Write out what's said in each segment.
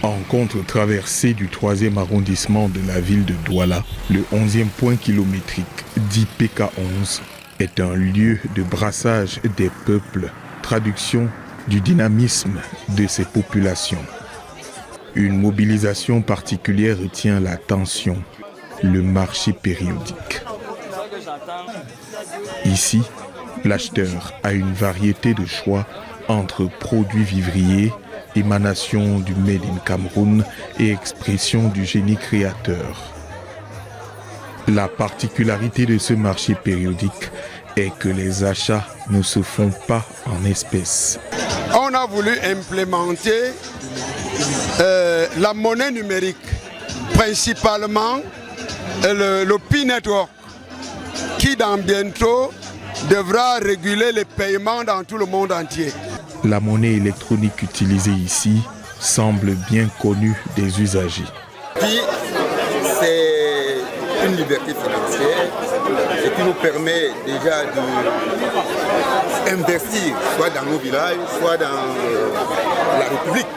Rencontre traversée du 3e arrondissement de la ville de Douala, le 11e point kilométrique d'IPK11 est un lieu de brassage des peuples, traduction du dynamisme de ces populations. Une mobilisation particulière retient l'attention, le marché périodique. Ici, l'acheteur a une variété de choix entre produits vivriers, émanation du Made in Cameroun et expression du génie créateur. La particularité de ce marché périodique est que les achats ne se font pas en espèces. On a voulu implémenter la monnaie numérique, principalement le Pi Network, qui dans bientôt devra réguler les paiements dans tout le monde entier. La monnaie électronique utilisée ici semble bien connue des usagers. Pi, c'est une liberté financière et qui nous permet déjà d'investir soit dans nos villages, soit dans la République.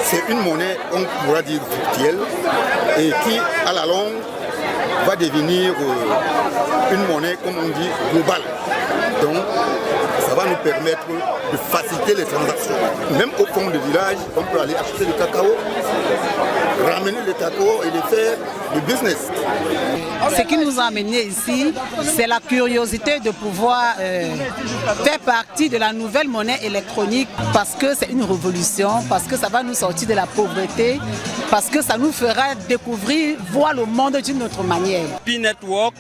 C'est une monnaie, on pourra dire virtuelle, et qui, à la longue, va devenir une monnaie, comme on dit, globale. Donc, ça va nous permettre de faciliter les transactions. Même au fond du village, on peut aller acheter le cacao, ramener le cacao et le faire du business. Ce qui nous a amenés ici, c'est la curiosité de pouvoir faire partie de la nouvelle monnaie électronique parce que c'est une révolution, parce que ça va nous sortir de la pauvreté, parce que ça nous fera découvrir, voir le monde d'une autre manière. Pi Network,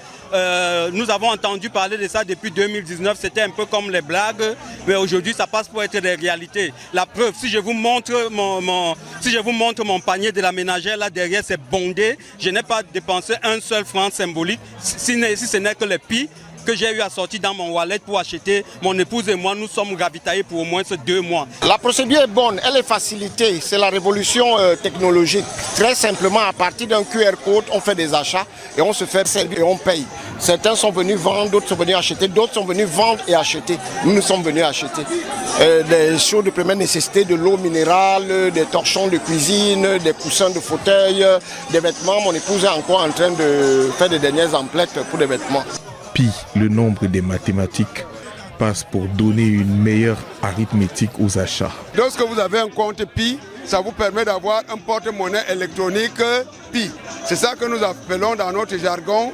nous avons entendu parler de ça depuis 2019, c'était un peu comme les blagues, mais aujourd'hui ça passe pour être des réalités. La preuve, si je vous montre mon panier de la ménagère là derrière, c'est bondé, je n'ai pas dépensé un seul franc symbolique, si ce n'est que les Pi que j'ai eu à sortir dans mon wallet pour acheter. Mon épouse et moi, nous sommes ravitaillés pour au moins ces 2 mois. La procédure est bonne, elle est facilitée, c'est la révolution technologique. Très simplement, à partir d'un QR code, on fait des achats et on se fait servir et on paye. Certains sont venus vendre, d'autres sont venus acheter, d'autres sont venus vendre et acheter. Nous sommes venus acheter des choses de première nécessité, de l'eau minérale, des torchons de cuisine, des coussins de fauteuil, des vêtements. Mon épouse est encore en train de faire des dernières emplettes pour des vêtements. Pi, le nombre des mathématiques, passe pour donner une meilleure arithmétique aux achats. Lorsque vous avez un compte Pi, ça vous permet d'avoir un porte-monnaie électronique Pi. C'est ça que nous appelons dans notre jargon